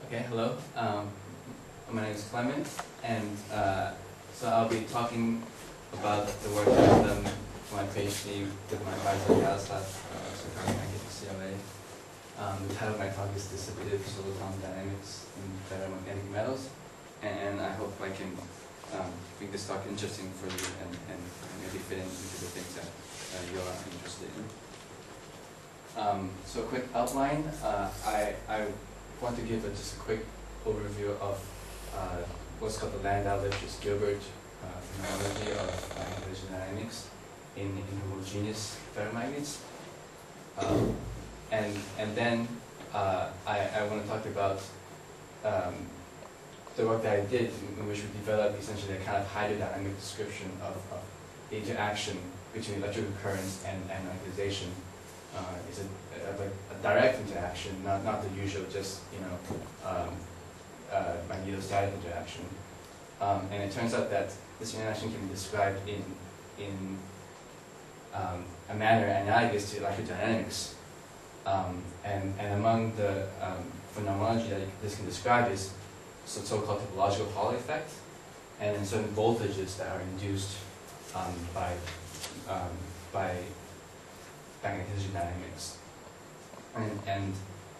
Okay, hello. My name is Clement, and so I'll be talking about the work that I've done for my PhD with my advisor Yaroslav, so currently I get to CLA. The title of my talk is Distributive Soliton Dynamics in Ferromagnetic Metals, and I hope I can make this talk interesting for you and maybe fit into the things that you're interested in. So a quick outline. I want to give just a quick overview of what's called the Landau-Lipschitz-Gilbert phenomenology of magnetization dynamics in homogeneous ferromagnets. And then I want to talk about the work that I did, in which we developed essentially a kind of hydrodynamic description of the interaction between electrical currents and magnetization. It's like a direct interaction, not the usual just magnetostatic interaction. And it turns out that this interaction can be described in a manner analogous to electrodynamics. And among the phenomenology that this can describe is so-called topological Hall effect, and then certain voltages that are induced by magnetization dynamics.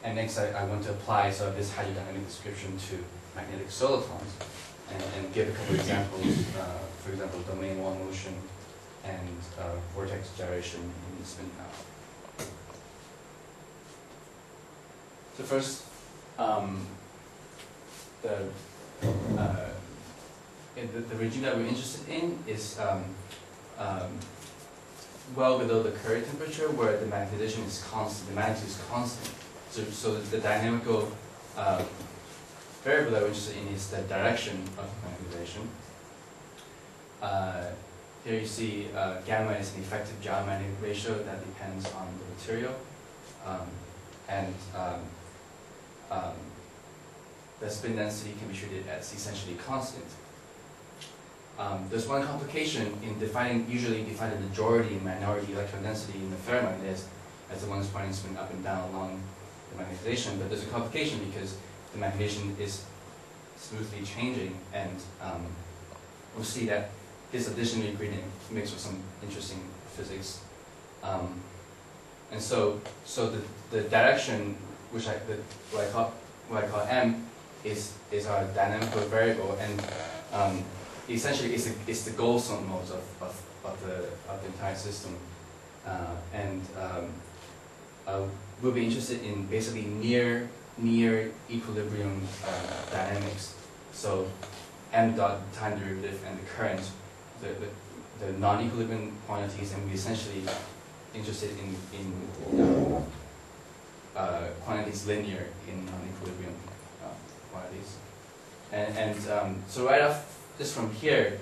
And next I want to apply sort of this hydrodynamic description to magnetic solitons and give a couple of examples, for example, domain wall motion and vortex gyration in the spin power. So first, the regime that we're interested in is well below the Curie temperature, where the magnetization is constant, the magnitude is constant. So the dynamical variable that we're interested in is the direction of magnetization. Here you see gamma is an effective geomagnetic ratio that depends on the material, and the spin density can be treated as essentially constant. There's one complication in usually define the majority and minority electron density in the ferromagnet as the ones pointing spin up and down along the magnetization, but there's a complication because the magnetization is smoothly changing, and we'll see that this additional ingredient mixed with some interesting physics. And so the direction, what I call M, is our dynamical variable, and essentially it's the goal zone modes of the entire system, and we'll be interested in basically near equilibrium dynamics. So m dot time derivative and the current, the non-equilibrium quantities, and we're essentially interested in quantities linear in non-equilibrium quantities. And so right off just from here,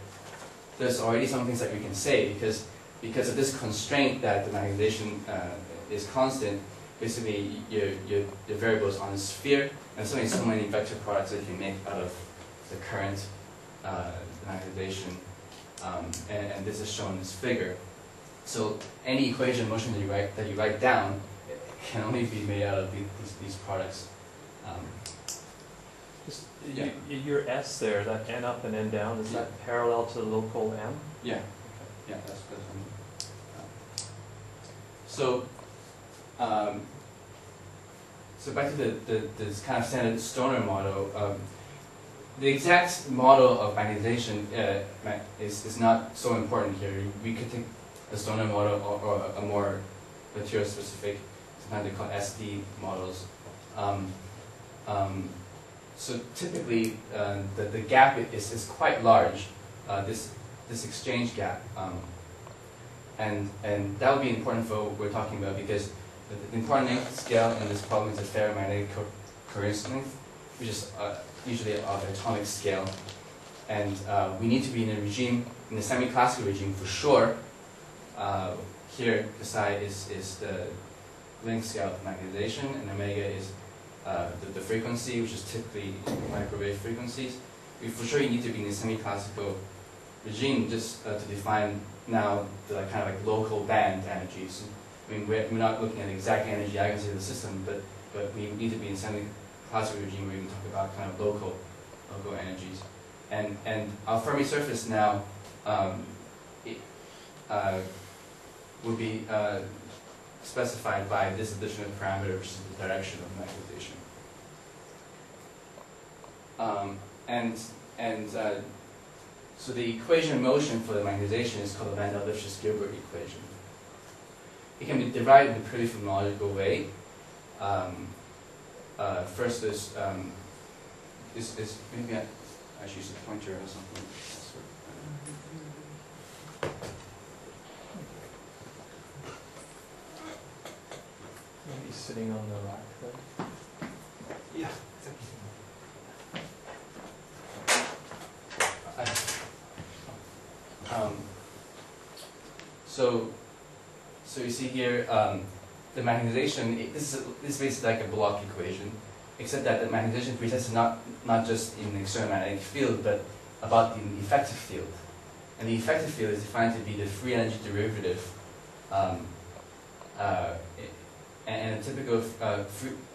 there's already some things that we can say because of this constraint that the magnetization is constant. Basically, your variable is on a sphere, and so many vector products that you can make out of the current magnetization, and this is shown in this figure. So any equation of motion that you write down can only be made out of these products. Yeah. Your S there, that N up and N down, is that parallel to the local M? Yeah. Okay. Yeah, that's good. So back to this kind of standard Stoner model. The exact model of magnetization is not so important here. We could take a Stoner model or a more material-specific, sometimes they call SD models. So typically, the gap is quite large. This exchange gap, and that would be important for what we're talking about, because the important length scale in this problem is the ferromagnetic coherence length, which is usually of atomic scale, and we need to be in a regime, in the semi-classical regime for sure. Here, psi is the length scale of magnetization, and omega is the frequency, which is typically microwave frequencies. For sure, you need to be in a semi-classical regime just to define now the kind of like local band energies. I mean, we're not looking at exact energy aggregates of the system, but we need to be in classical regime where we can talk about kind of local energies. And our Fermi surface now would be specified by this additional parameter, which is the direction of magnetization. So the equation of motion for the magnetization is called the Van-der-Lifshitz-Gilbert equation. It can be derived in a pretty phenomenological way. First is maybe I should use a pointer or something. Maybe sitting on the rack there. Yeah. So you see here the magnetization. This is basically like a block equation, except that the magnetization precesses not just in the external magnetic field, but about the effective field. And the effective field is defined to be the free energy derivative, and a typical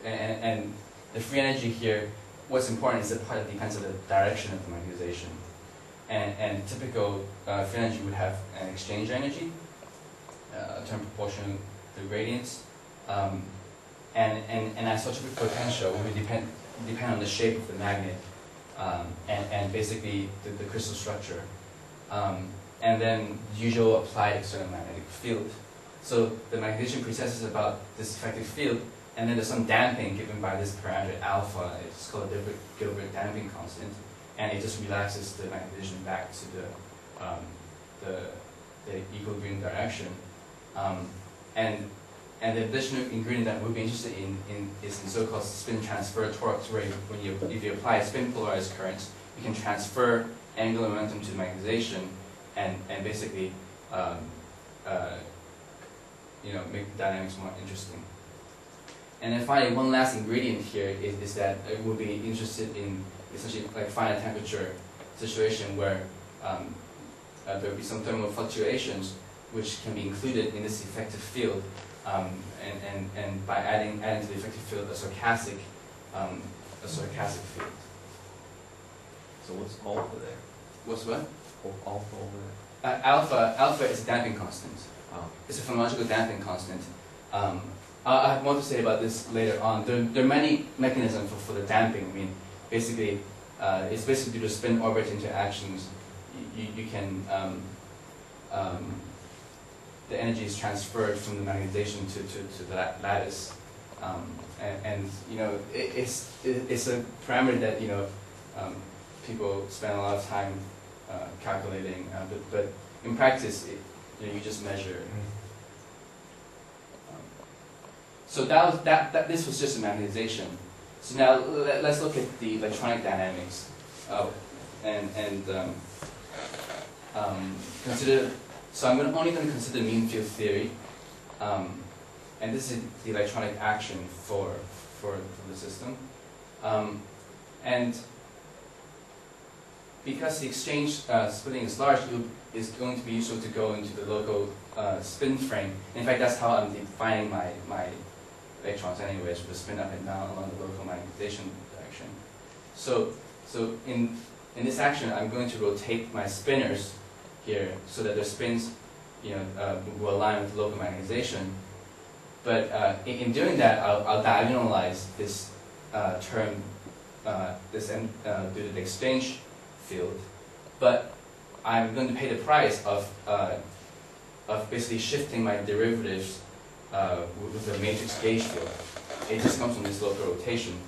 and the free energy here. What's important is the part that depends on the direction of the magnetization. And typical free energy would have an exchange energy, a term proportional to the gradients, and isotropic potential would depend on the shape of the magnet, and basically the crystal structure, and then usual applied external magnetic field. So the magnetization precesses about this effective field, and then there's some damping given by this parameter alpha. It's called the Gilbert damping constant, and it just relaxes the magnetization back to the equilibrium direction. And the additional ingredient that we'll be interested in is in so-called spin transfer torques, where if you apply a spin polarized current, you can transfer angular momentum to the magnetization and basically make the dynamics more interesting. And then finally, one last ingredient here is that we'll be interested in essentially like finite temperature situation where there will be some thermal fluctuations which can be included in this effective field, and by adding to the effective field a stochastic field. So what's alpha there? What's what? Alpha over there. Alpha is a damping constant. Oh. It's a phonological damping constant. I have more to say about this later on. There are many mechanisms for the damping. I mean, basically, it's basically due to spin-orbit interactions. You can the energy is transferred from the magnetization to the lattice, and it's a parameter that people spend a lot of time calculating, but in practice, you just measure. So this was just a magnetization. So now let's look at the electronic dynamics, consider. So I'm only going to consider mean field theory, and this is the electronic action for the system, and because the exchange splitting is large, it's going to be useful to go into the local spin frame. In fact, that's how I'm defining my electrons anyways, with the spin up and down along the local magnetization direction. So in this action, I'm going to rotate my spinners here so that their spins will align with the local magnetization. But in doing that, I'll diagonalize this term, due to the exchange field. But I'm going to pay the price of basically shifting my derivatives with the matrix gauge field. It just comes from this local rotation.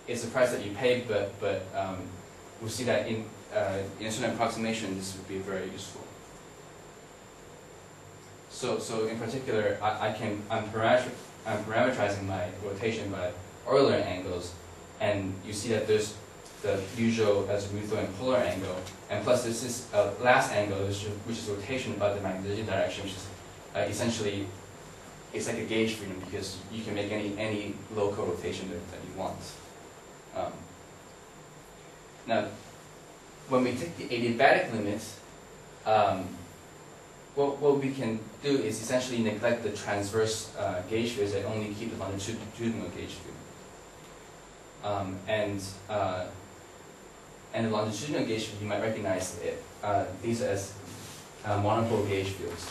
It's a price that you pay, but we'll see that in certain approximation, this would be very useful. So in particular, I'm parameterizing my rotation by Euler angles, and you see that there's the usual azimuthal and polar angle, and plus there's this last angle, which is rotation about the magnetization direction, which is essentially, it's like a gauge freedom because you can make any local rotation that you want. Now, when we take the adiabatic limit, what we can do is essentially neglect the transverse gauge fields and only keep the longitudinal gauge field. And the longitudinal gauge field, you might recognize it, these as monopole gauge fields.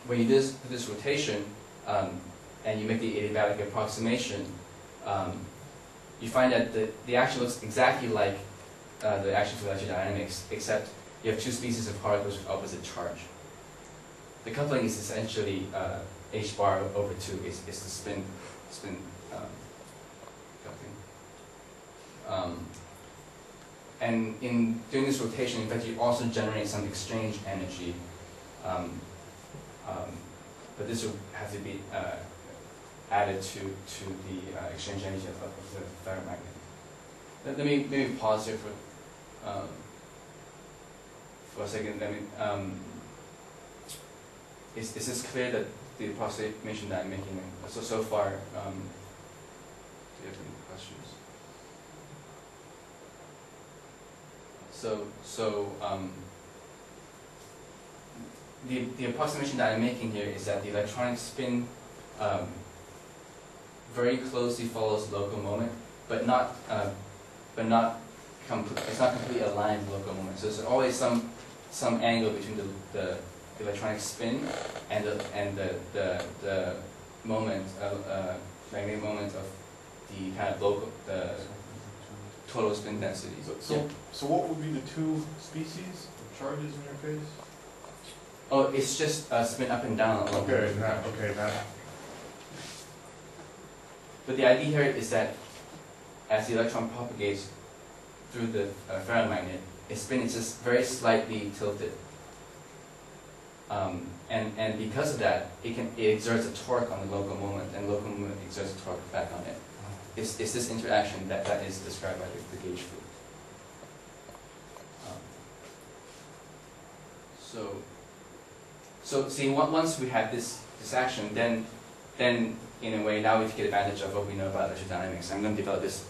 When you do this rotation and you make the adiabatic approximation, you find that the action looks exactly like the action to electrodynamics, except you have two species of particles with opposite charge. The coupling is essentially h bar over 2 is the spin coupling. And in doing this rotation, in fact, you also generate some exchange energy, but this will have to be added to the exchange energy of the ferromagnet. Let me maybe pause here for a second. Let me. Is this clear that the approximation that I'm making so far? Do you have any questions? The approximation that I'm making here is that the electronic spin very closely follows the local moment, but not it's not completely aligned with local moment. So there's always some angle between the electronic spin and the moment magnetic moment of the kind of local total spin density. So what would be the two species of charges in your case? Oh, it's just spin up and down. Okay, that. But the idea here is that as the electron propagates through the ferromagnet, its spin is just very slightly tilted. And because of that, it exerts a torque on the local moment, and local moment exerts a torque back on it. It's this interaction that is described by the gauge field. So see, once we have this action, then in a way now we take advantage of what we know about electrodynamics. I'm going to develop this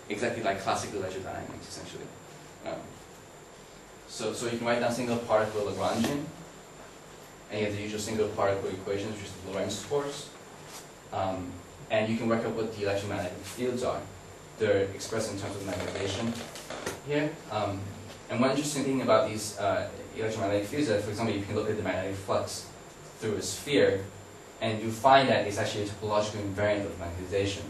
exactly like classical electrodynamics, essentially. So you can write down single particle Lagrangian, and you have the usual single particle equations, which is the Lorentz force. And you can work out what the electromagnetic fields are. They're expressed in terms of magnetization here. And one interesting thing about these electromagnetic fields is that, for example, you can look at the magnetic flux through a sphere, and you find that it's actually a topological invariant of magnetization.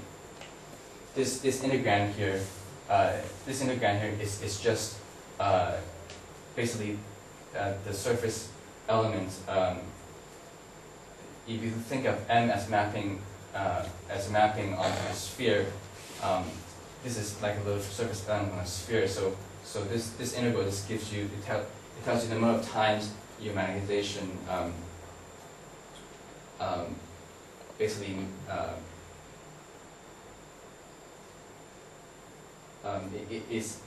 This integrand here is just basically the surface element. If you think of M as mapping mapping onto a sphere, this is like a little surface element on a sphere. So this integral just gives you, it tells you the amount of times your magnetization basically it is.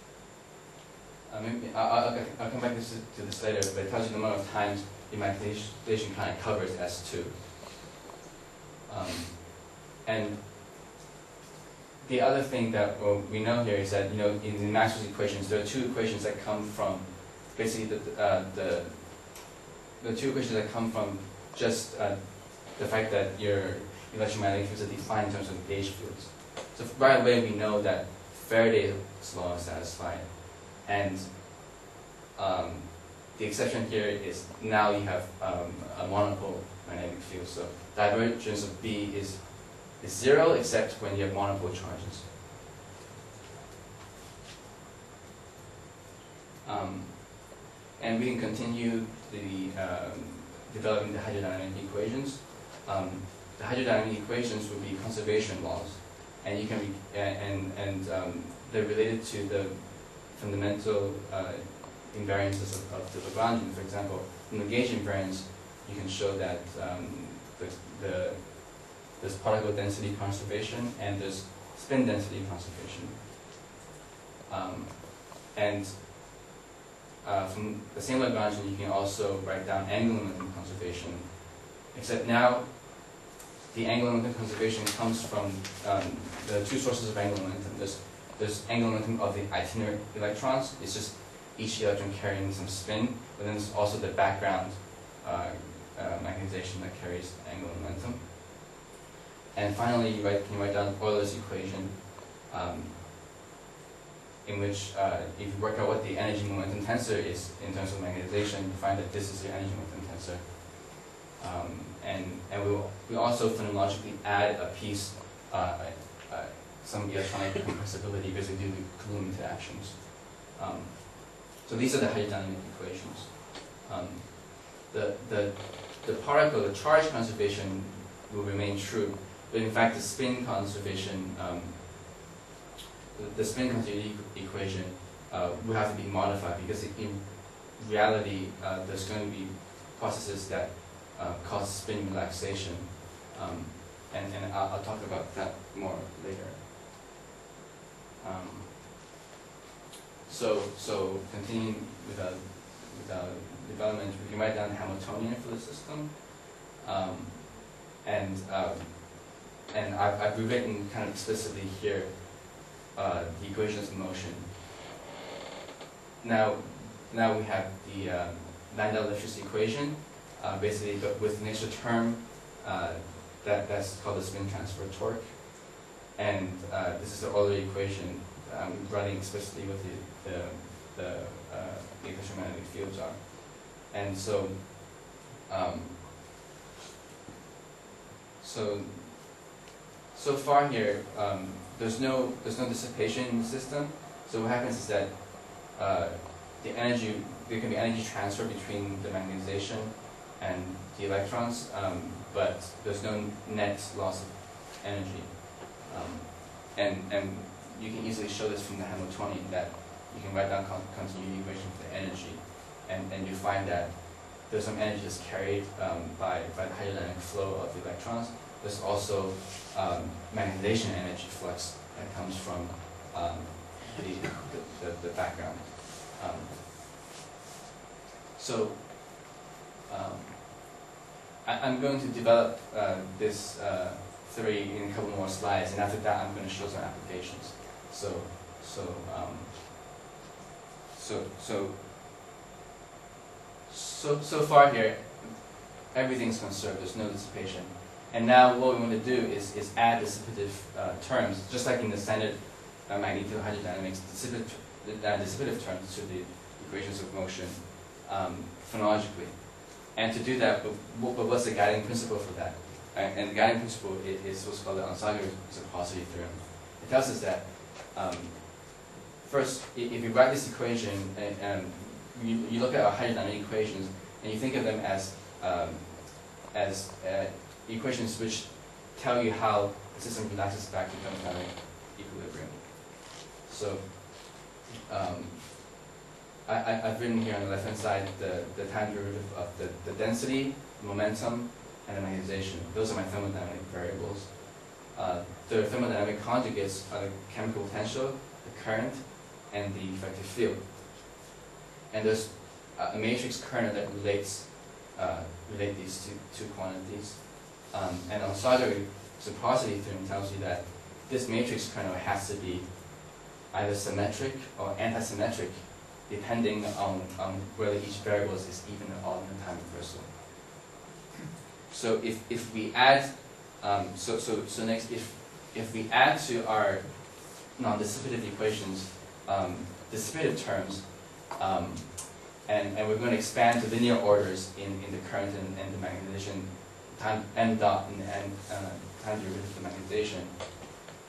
I'll come back to this later, but it tells you the amount of times your magnetization kind of covers S2. And the other thing that we know here is that, in the Maxwell's equations, there are two equations that come from basically the two equations that come from just the fact that your electromagnetic fields are defined in terms of gauge fields. So right away we know that Faraday's law is satisfied, and the exception here is now you have a monopole magnetic field. So divergence of B is 0 except when you have monopole charges. And we can continue the developing the hydrodynamic equations. The hydrodynamic equations would be conservation laws, and you can they're related to the fundamental invariances of the Lagrangian. For example, in the gauge invariance, you can show that there's particle density conservation and there's spin density conservation. From the same Lagrangian, you can also write down angular momentum conservation, except now the angular momentum conservation comes from the two sources of angular momentum. There's there's angular momentum of the itinerant electrons. It's just each electron carrying some spin, but then there's also the background magnetization that carries angular momentum. And finally, you write down Euler's equation, in which if you work out what the energy momentum tensor is in terms of magnetization, you find that this is your energy momentum tensor. And we also phenomenologically add a piece, some electronic compressibility because we do the Coulomb interactions. So these are the hydrodynamic equations. The particle, the charge conservation will remain true, but in fact the spin conservation, the spin continuity equation will have to be modified because in reality there's going to be processes that cause spin relaxation, and I'll talk about that more later. So continuing with our development, we can write down Hamiltonian for the system, and I've rewritten kind of explicitly here the equations of motion. Now we have the Landau-Lifshitz equation, basically, but with an extra term that's called the spin transfer torque, and this is the Euler equation. I'm writing explicitly what the electromagnetic fields are, and so far here there's no dissipation in the system. So what happens is that there can be energy transfer between the magnetization and the electrons, but there's no net loss of energy, and you can easily show this from the Hamiltonian, that you can write down continuity equation for the energy, and you find that there's some energy that's carried by the hydrodynamic flow of the electrons. There's also magnetization energy flux that comes from the background. I'm going to develop this theory in a couple more slides, and after that I'm going to show some applications. So far here, everything's conserved. There's no dissipation. And now what we want to do is add dissipative terms, just like in the standard magnetohydrodynamics, dissipative terms to the equations of motion phonologically. And to do that, but what's the guiding principle for that? And the guiding principle is what's called the Onsager reciprocity theorem. It tells us that first, if you write this equation and you look at our hydrodynamic equations and you think of them as equations which tell you how the system relaxes back to thermodynamic equilibrium. So I've written here on the left-hand side the time derivative of the density, momentum, and the magnetization. Those are my thermodynamic variables. The thermodynamic conjugates are the chemical potential, the current, and the effective field. And there's a matrix kernel that relate these two quantities. And Onsager reciprocity theorem tells you that this matrix kernel has to be either symmetric or antisymmetric, depending on whether each variable is even or odd in the time reversal. So if we add, next, if we add to our non-dissipative equations dissipative terms, and we're going to expand to linear orders in the current and the magnetization, time m dot and time derivative of the magnetization,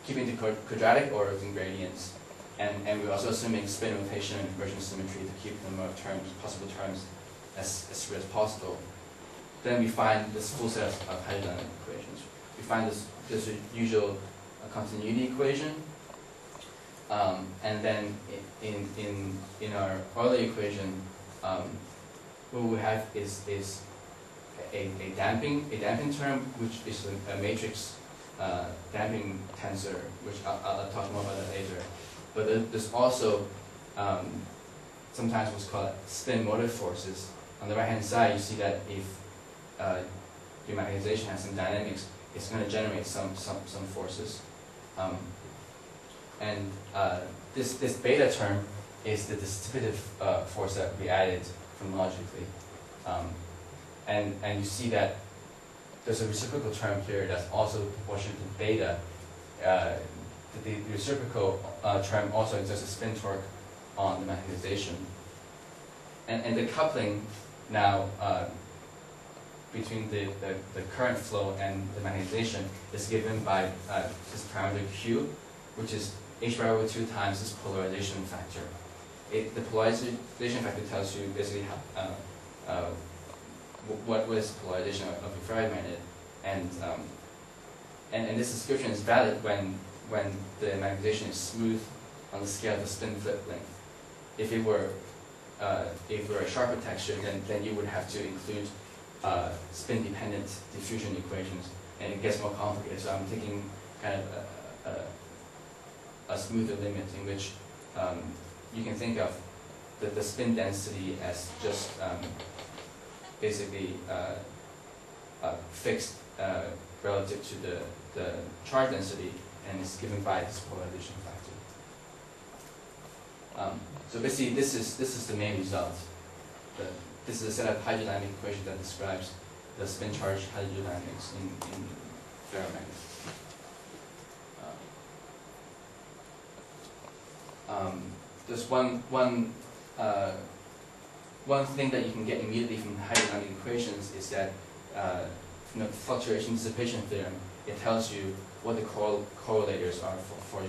keeping the quadratic orders and gradients, and we're also assuming spin rotation and inversion symmetry to keep the number of terms, possible terms, as real as possible. Then we find this full set of hydrodynamic equations. We find this usual continuity equation, and then in our Euler equation, what we have is a damping term, which is a matrix damping tensor, which I'll talk more about that later. But there's also sometimes what's called spin motive forces. On the right-hand side, you see that if your magnetization has some dynamics, it's going to generate some forces. And this beta term is the distributive force that we added chronologically. And you see that there's a reciprocal term here that's also proportional to beta. The reciprocal term also exerts a spin torque on the magnetization. And the coupling now between the current flow and the magnetization is given by this parameter Q, which is h bar over 2 times this polarization factor. The polarization factor tells you basically how, what was polarization of a ferromagnet, and this description is valid when the magnetization is smooth on the scale of the spin flip length. If it were a sharper texture, then you would have to include spin-dependent diffusion equations, and it gets more complicated. So I'm taking kind of a smoother limit in which you can think of the spin density as just basically fixed relative to the charge density, and it's given by this polarization factor. So basically, this is the main result. This is a set of hydrodynamic equations that describes the spin charge hydrodynamics in ferromagnets. There's one thing that you can get immediately from hydrodynamic equations is that from the fluctuation dissipation theorem, it tells you what the correlators are for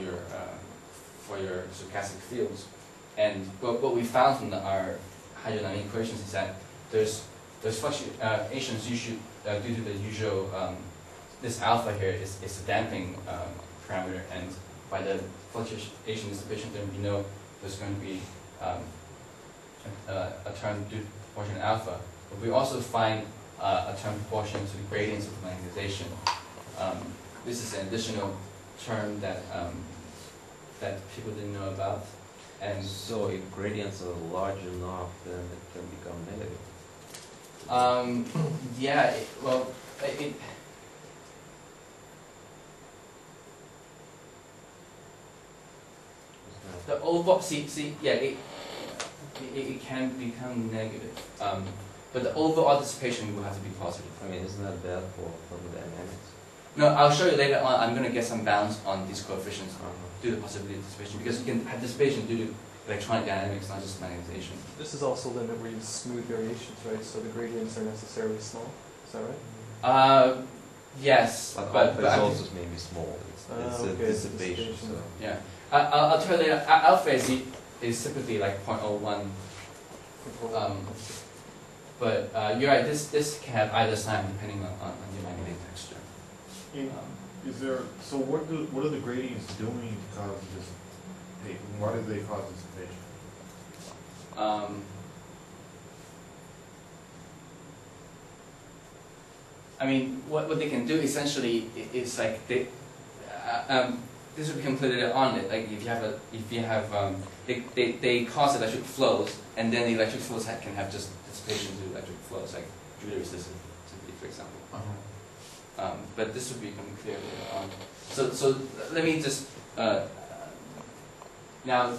your stochastic fields. And what we found from our hydrodynamic equations is that there's fluctuations usually due to the usual this alpha here is a damping parameter, and by the fluctuation dissipation theorem, we know there's going to be a term due to proportion alpha. But we also find a term proportional to the gradients of the magnetization. This is an additional term that people didn't know about. And so if gradients are large enough, then it can become negative. Yeah, the overall it can become negative, but the overall dissipation will have to be positive. I mean, isn't that bad for thermodynamics? No, I'll show you later on. I'm going to get some bounds on these coefficients due to the possibility of dissipation, because you can have dissipation due to electronic dynamics, not just magnetization. This is also a limit where you use smooth variations, right? So the gradients are necessarily small. Is that right? Yes, but also maybe small. It's a okay, dissipation. So. Yeah, I'll tell you later. Alpha is typically like 0.01. But you're right. This can have either sign depending on your magnetic texture. Is there, so what are the gradients doing to cause dissipation? Why do they cause dissipation? I mean, what they can do essentially is like they, this would be completely on it. Like if you have they cause electric flows, and then the electric flows can have just dissipation to electric flows, like Joule resistivity, for example. But this would become clear later on. So let me just now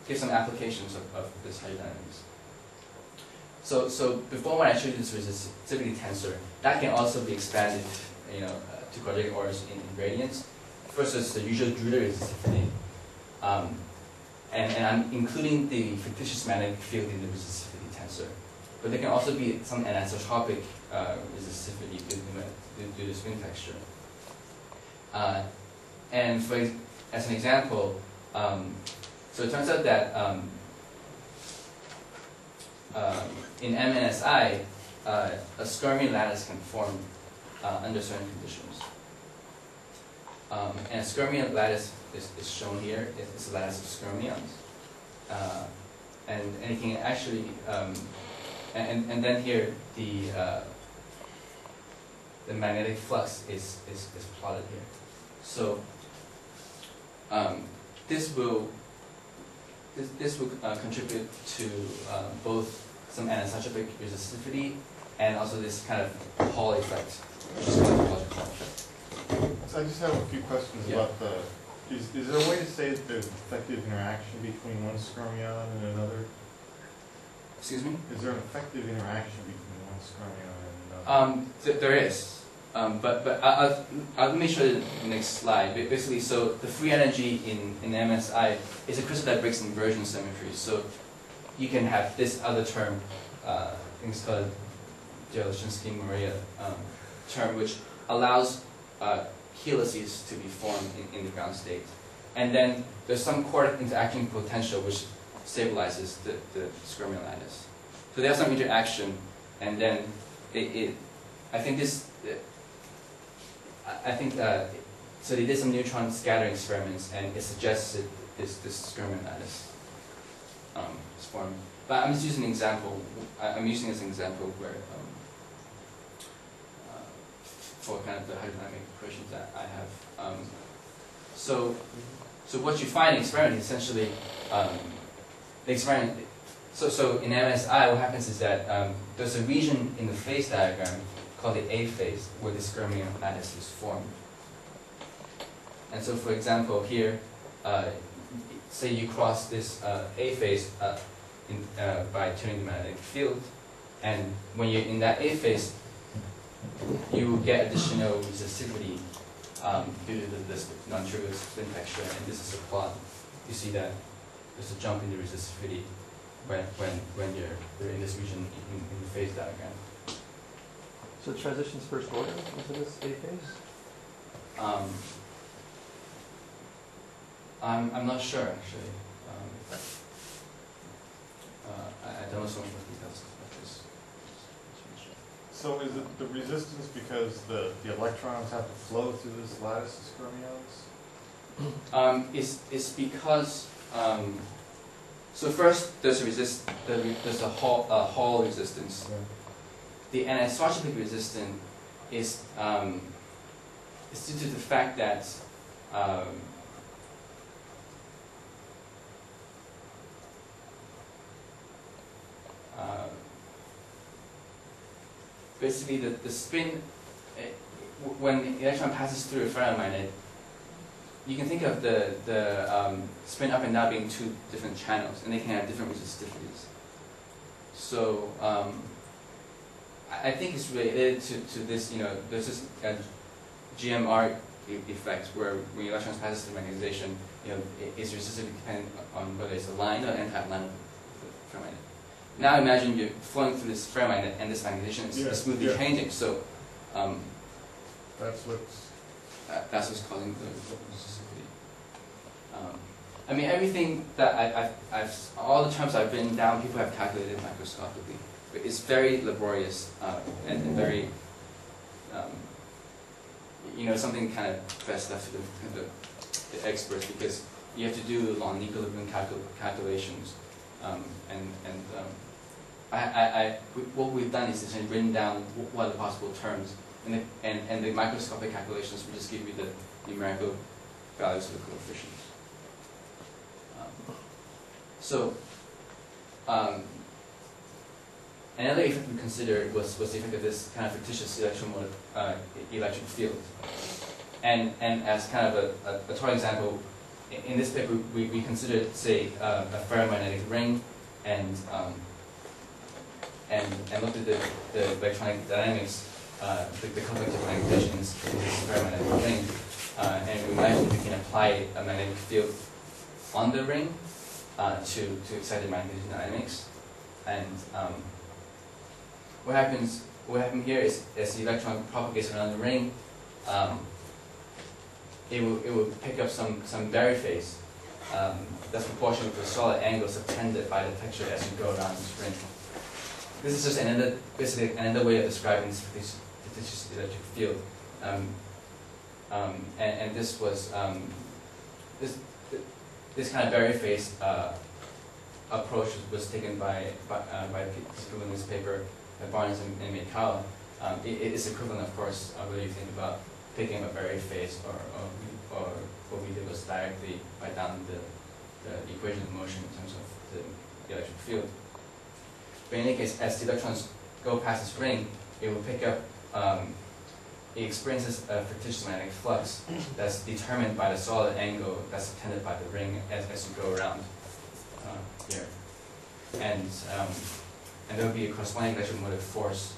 give some applications of this hydrodynamics. So before, when I showed you this resistivity tensor, that can also be expanded, to quadratic orders in gradients. First is the usual Joule resistivity, and I'm including the fictitious magnetic field in the resistivity tensor. But there can also be some anisotropic resistivity due to spin texture. And as an example, so it turns out that in MNSI, a skyrmion lattice can form under certain conditions. And a skyrmion lattice is shown here. It's a lattice of skyrmions. And it can actually, and then here the magnetic flux is plotted here. So this will contribute to both some anisotropic resistivity and also this kind of Hall effect, which is called the logical effect. So I just have a few questions about the Is there a way to say that there's effective interaction between one skyrmion and another? Excuse me? Is there an effective interaction between one skyrmion and another? There is. Let me show you the next slide. Basically, so the free energy in MSI is a crystal that breaks inversion symmetry. So you can have this other term, I think it's called Dzierzhinsky-Maria term, which allows helices to be formed in the ground state. And then there's some quartic interaction potential which stabilizes the skyrmion lattice. So there's some interaction, and then so they did some neutron scattering experiments, and it suggests that this skyrmion lattice is formed. But I'm just using an example. I'm using this example where for kind of the hydrodynamic equations that I have. So what you find in experiment is essentially the experiment. So in MSI, what happens is that there's a region in the phase diagram called the A phase where the skyrmion lattice is formed. And so, for example, here, say you cross this A phase by turning the magnetic field, and when you're in that A phase, you get additional resistivity due to this non-trivial spin texture, and this is a plot. You see that there's a jump in the resistivity when you're in this region in the phase diagram. So transitions first order into this A phase? I'm not sure actually. I don't know so much about details of this. So is it the resistance because the electrons have to flow through this lattice of skyrmions? It's because so first there's a Hall resistance. Yeah. The anisotropic resistance is due to the fact that basically the spin, when the electron passes through a ferromagnet, you can think of the spin up and down being two different channels, and they can have different resistivities. So I think it's related to this, there's this GMR effect where when electrons pass through magnetization, its resistivity dependent on whether it's a line or anti-line of the ferromagnet. Now imagine you're flowing through this ferromagnet and this magnetization is smoothly changing. So that's what's causing the resistivity. I mean, everything that I've all the terms I've written down, people have calculated microscopically. But it's very laborious and very, something kind of best left to the experts, because you have to do long equilibrium calculations. What we've done is essentially written down what are the possible terms, and the microscopic calculations will just give you the numerical values of the coefficients. Another effect we considered was the effect of this kind of fictitious electric field. And as kind of a toy example, in this paper we considered, say, a ferromagnetic ring and looked at the electronic dynamics, the convective magnetizations in this ferromagnetic ring, and we imagined we can apply a magnetic field on the ring to excite the magnetic dynamics. And what happened here is, as the electron propagates around the ring, it will pick up some Berry phase that's proportional to the solid angle subtended by the texture as you go around this ring. This is just basically another way of describing this fictitious electric field. And this was this kind of Berry phase approach was taken by people in this paper, Barnes and Mikawa. It is equivalent, of course, whether you think about picking up a Berry phase or what we did was directly write down the equation of motion in terms of the electric field. But in any case, as the electrons go past this ring, it will pick up it experiences a fictitious magnetic flux that's determined by the solid angle that's attended by the ring as you go around here. And there will be a corresponding electromotive force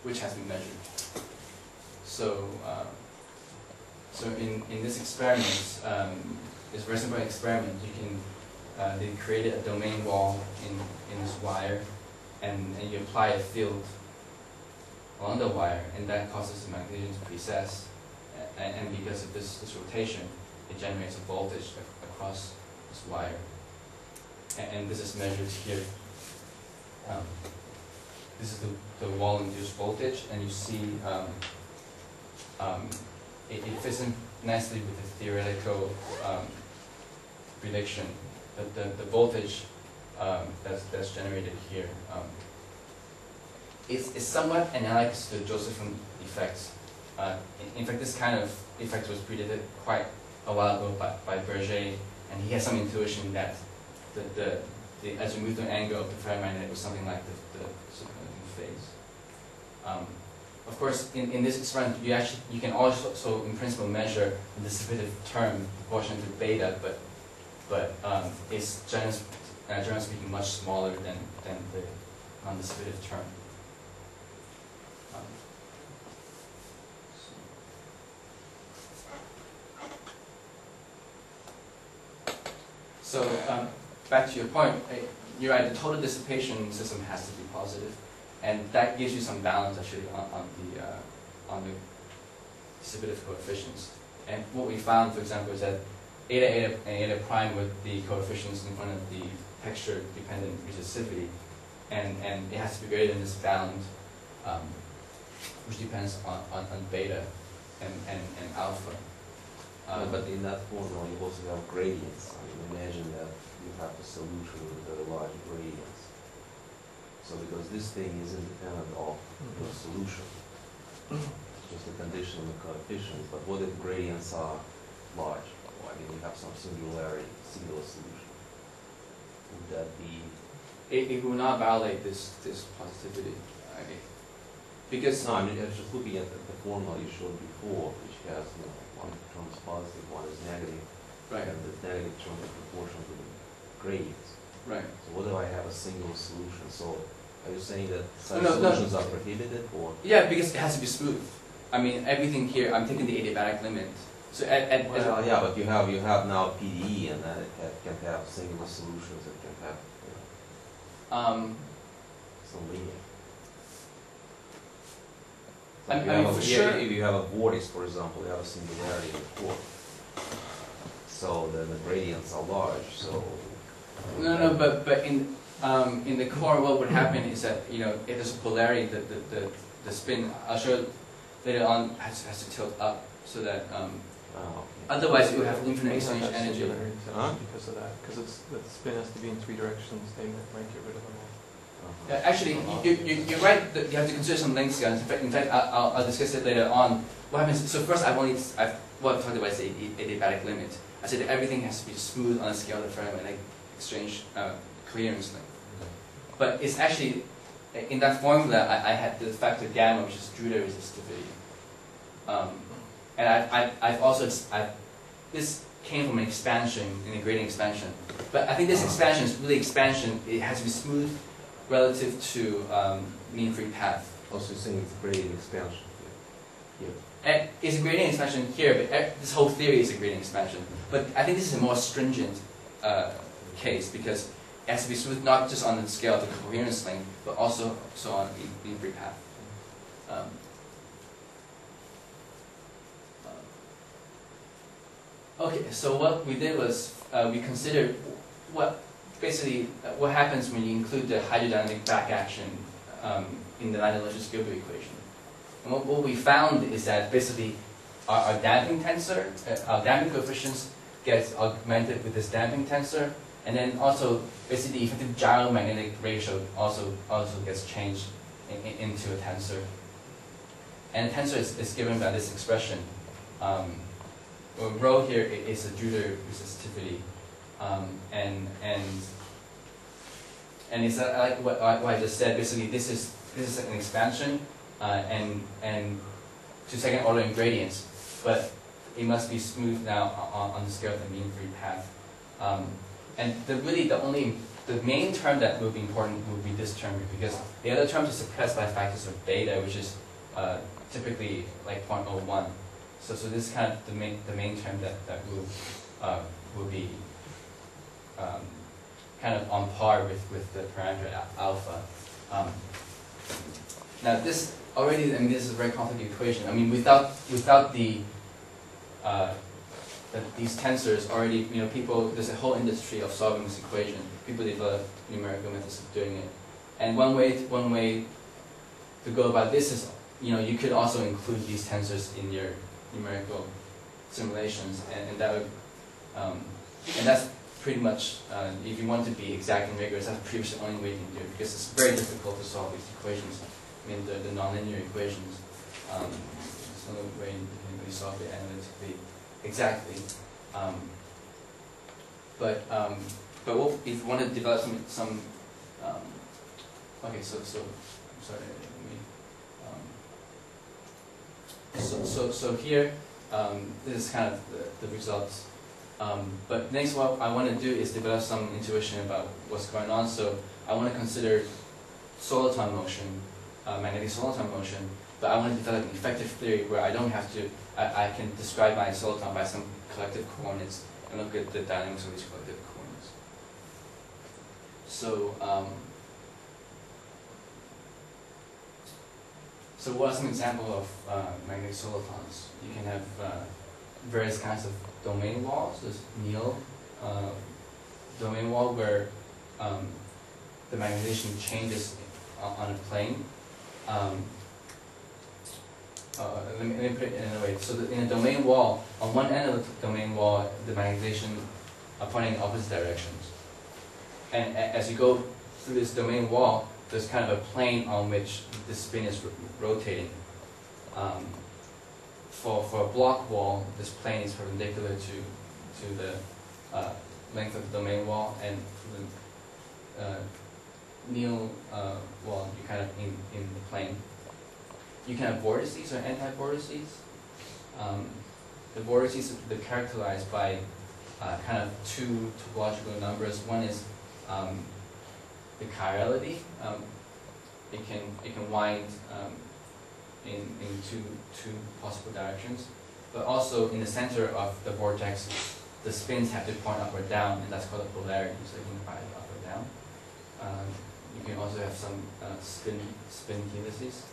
which has been measured. So, so in this experiment, this very simple experiment, you can they created a domain wall in this wire, and you apply a field along the wire, and that causes the magnesium to precess, and because of this rotation, it generates a voltage across this wire, and this is measured here. This is the wall-induced voltage, and you see it fits in nicely with the theoretical prediction. The voltage that's generated here is somewhat analogous to the Josephson effect. In fact, this kind of effect was predicted quite a while ago by Berger, and he had some intuition that the azimuthal angle of the ferromagnet was something like the superconducting phase. Of course, in this experiment, you can also in principle measure the dissipative term proportional to beta, but it's generally speaking much smaller than the non-dissipative term. So back to your point, you're right, the total dissipation system has to be positive, and that gives you some balance actually on the dissipative coefficients. And what we found, for example, is that eta, eta, and eta prime with the coefficients in front of the texture-dependent resistivity, and it has to be greater than this bound, which depends on beta and alpha. But in that formula, you also have gradients. I mean, imagine that you have a solution with very large gradients. So because this thing is independent of the solution, it's just a condition of the coefficients. But what if gradients are large? Well, I mean, you have some singular solution. Would that be? It will not violate this positivity. Because no, I mean, I was just looking at the formula you showed before, which has one term is positive, one is negative, right, and the negative term is proportional to the gradients. right. So what if I have a single solution? So are you saying that such No, solutions are prohibited, or? Yeah, because it has to be smooth. I mean, everything here, I'm taking the adiabatic limit. So Well, yeah, but you have now PDE, and that it can have single solutions. It can have some linear. I Like mean, for sure. If you have a vortex, for example, you have a singularity in the core. So then the gradients are large. So No, but in the core, what would happen is that if there's a polarity, the spin, I'll show later on, has to tilt up so that otherwise you have infinite exchange energy. Because of that, because the spin has to be in 3 directions, they might get rid of them all. Actually, you're right that you have to consider some length scales. In fact, I'll discuss it later on. What happens? So first, what I've talked about is the adiabatic limit. I said that everything has to be smooth on a scale of ferromagnetic exchange clearance length. But it's actually in that formula I had the factor gamma, which is Drude resistivity. And I've also this came from an expansion, in a gradient expansion. But I think this expansion is really expansion. It has to be smooth relative to mean free path. also saying it's gradient expansion here. And it's a gradient expansion here, but this whole theory is a gradient expansion. But I think this is a more stringent case because it has to be smooth not just on the scale of the coherence length, but also on mean free path. Okay, so what we did was we considered what happens when you include the hydrodynamic back action in the Leibniz-Gilbert equation. And what we found is that basically our damping tensor, our damping coefficients gets augmented with this damping tensor, and then also basically the effective gyromagnetic ratio also gets changed into a tensor. And the tensor is given by this expression. Rho here is the Drude resistivity, and And it's like what I just said. Basically, this is an expansion, and to second order gradients, but it must be smooth now on the scale of the mean free path. And the main term that will be important will be this term, because the other terms are suppressed by factors of beta, which is typically like 0.01. So this is kind of the main term that will be kind of on par with the parameter alpha. Now this already, this is a very complicated equation. I mean, without these tensors already, people, there's a whole industry of solving this equation. People develop numerical methods of doing it. And one way to go about this is, you could also include these tensors in your numerical simulations, and that would, and that's pretty much, if you want to be exact and rigorous, that's pretty much the only way you can do it, because it's very difficult to solve these equations. I mean, the nonlinear equations, there's no way you can really solve it analytically exactly. But if you want to develop some okay, so I'm sorry, so here, this is kind of the results. But next, what I want to do is develop some intuition about what's going on. So I want to consider soliton motion, magnetic soliton motion, but I want to develop an effective theory where I don't have to, I can describe my soliton by some collective coordinates and look at the dynamics of these collective coordinates. So what are some examples of magnetic solitons? You can have various kinds of domain walls. There's Neal domain wall where the magnetization changes on a plane. Let me put it in another way. So in a domain wall, on one end of the domain wall, the magnetization are pointing in opposite directions. And as you go through this domain wall, there's kind of a plane on which the spin is rotating. For a block wall, this plane is perpendicular to the length of the domain wall, and for the Neal wall, you're kind of in the plane. You can have vortices or anti-vortices. The vortices are characterized by kind of two topological numbers. One is the chirality. It can wind in two possible directions, but also in the center of the vortex, the spins have to point up or down, and that's called a polarity. So you can find it up or down. You can also have some spin helices.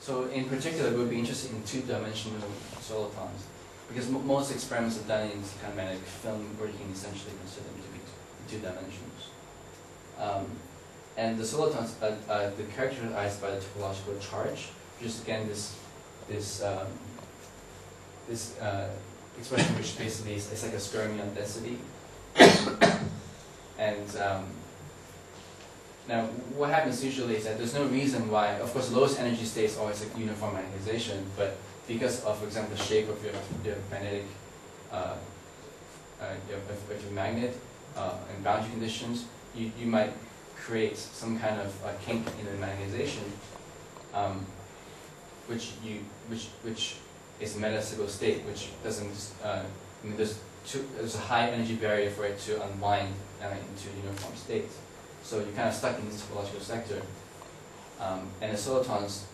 So in particular, we'll be interested in two-dimensional solitons, because most experiments are done in this kind of magnetic film where you can essentially consider them to be two dimensions. And the solitons are characterized by the topological charge, which is again this expression which basically is like a skyrmion density. And now what happens usually is that there's no reason why, of course the lowest energy state is always like uniform magnetization, but because of, for example, the shape of your magnetic, of your magnet and boundary conditions, you might create some kind of kink in the magnetization, which is a metastable state, which doesn't. I mean, there's a high energy barrier for it to unwind into uniform states. So you're kind of stuck in this topological sector, and the solitons.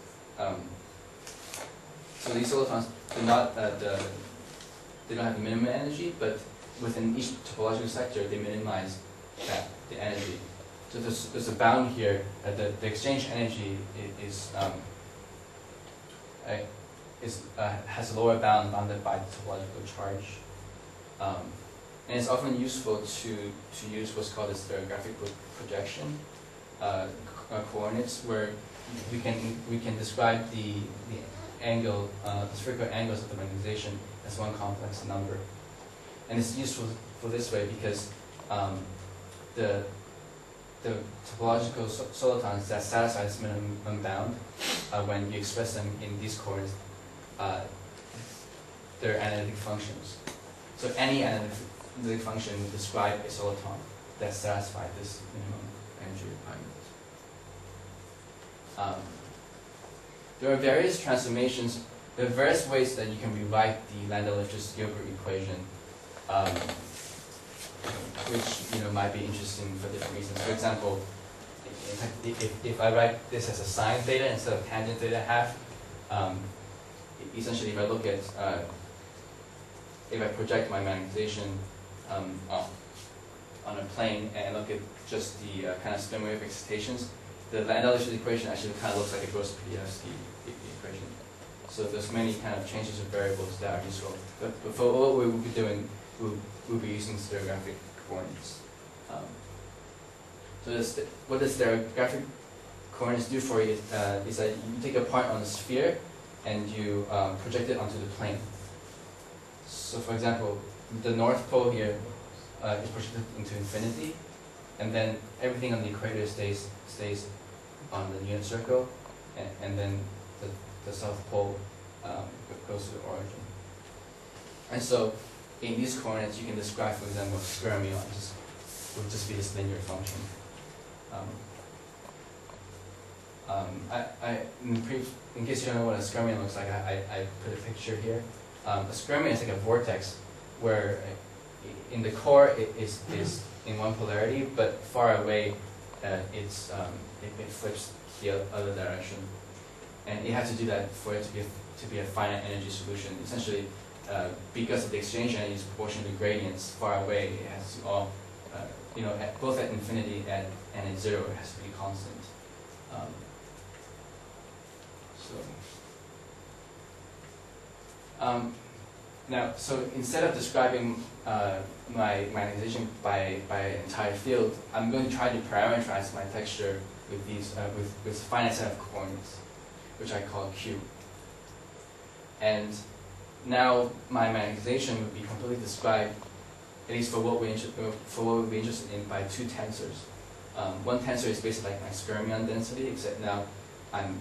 So these solitons do not they don't have the minimum energy, but within each topological sector they minimize the energy. So there's a bound here. The exchange energy has a lower bound bounded by the topological charge, and it's often useful to use what's called a stereographic projection coordinates, where we can describe the angle, the spherical angles of the magnetization as one complex number. And it's useful for this way because the topological solitons that satisfy this minimum bound, when you express them in these coordinates, their analytic functions. So any analytic function will describe a soliton that satisfies this minimum energy requirement. There are various transformations. There are various ways that you can rewrite the Landau-Lifshitz-Gilbert equation, which might be interesting for different reasons. For example, if I write this as a sine theta instead of tangent theta half, essentially if I look at if I project my magnetization on a plane and look at just the kind of spin wave excitations, the Landau-Lifshitz equation actually kind of looks like a gross Podolsky equation. So there's many kind of changes of variables that are useful. But for what we will be doing, we'll be using stereographic coordinates. So what the stereographic coordinates do for you is that you take a point on the sphere and you project it onto the plane. So for example, the North Pole here is projected into infinity, and then everything on the equator stays on the unit circle, and then the South Pole goes to the origin. And so in these coordinates you can describe, for example, a skyrmion would just be this linear function. In case you don't know what a skyrmion looks like, I put a picture here. A skyrmion is like a vortex where in the core it is in one polarity, but far away it flips the other direction. And you have to do that for it to be a finite energy solution. Essentially, because of the exchange energy is proportional to gradients, far away it has to all, both at infinity and at zero, it has to be constant. Now, so instead of describing my magnetization by an entire field, I'm going to try to parameterize my texture with these with a finite set of coordinates, which I call Q. And now my magnetization would be completely described, at least for what we'll be interested in, by two tensors. One tensor is basically like my skyrmion density, except now I'm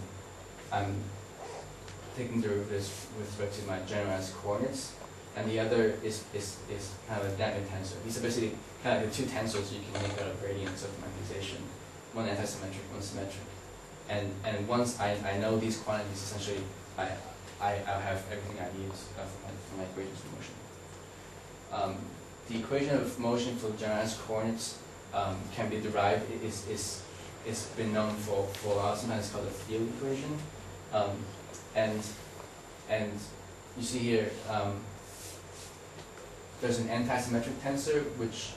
taking derivatives with respect to my generalized coordinates, and the other is kind of a damping tensor. These are basically kind of the two tensors you can make out of gradients of magnetization, one antisymmetric, one symmetric. And once I know these quantities, essentially I'll have everything I need for my equations of motion. The equation of motion for generalized coordinates can be derived. It's been known for a while. Sometimes it's called the field equation. And you see here, there's an antisymmetric tensor which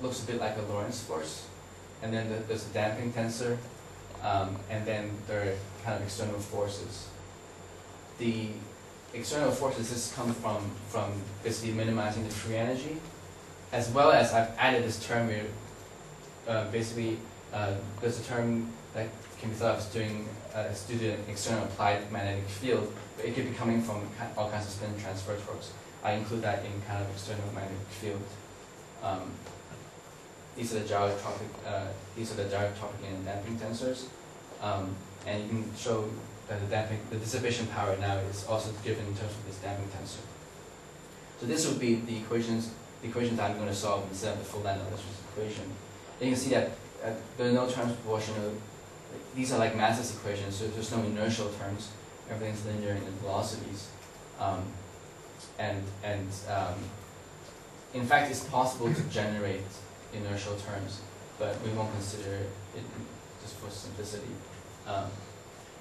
looks a bit like a Lorentz force, and then there's a damping tensor, and then there are kind of external forces. The external forces just come from basically minimizing the free energy, as well as I've added this term here. Basically, there's a term that can be thought of as doing due to an external applied magnetic field, but it could be coming from all kinds of spin transfer torques. I include that in kind of external magnetic field. These are the gyrotropic and damping tensors, and you can show that the dissipation power now is also given in terms of this damping tensor. So this would be the equations that I'm going to solve instead of the full Landau-Lifshitz equation. And you can see that there are no terms proportional. These are like massless equations, so there's no inertial terms. Everything's linear in the velocities. In fact, it's possible to generate inertial terms, but we won't consider it just for simplicity.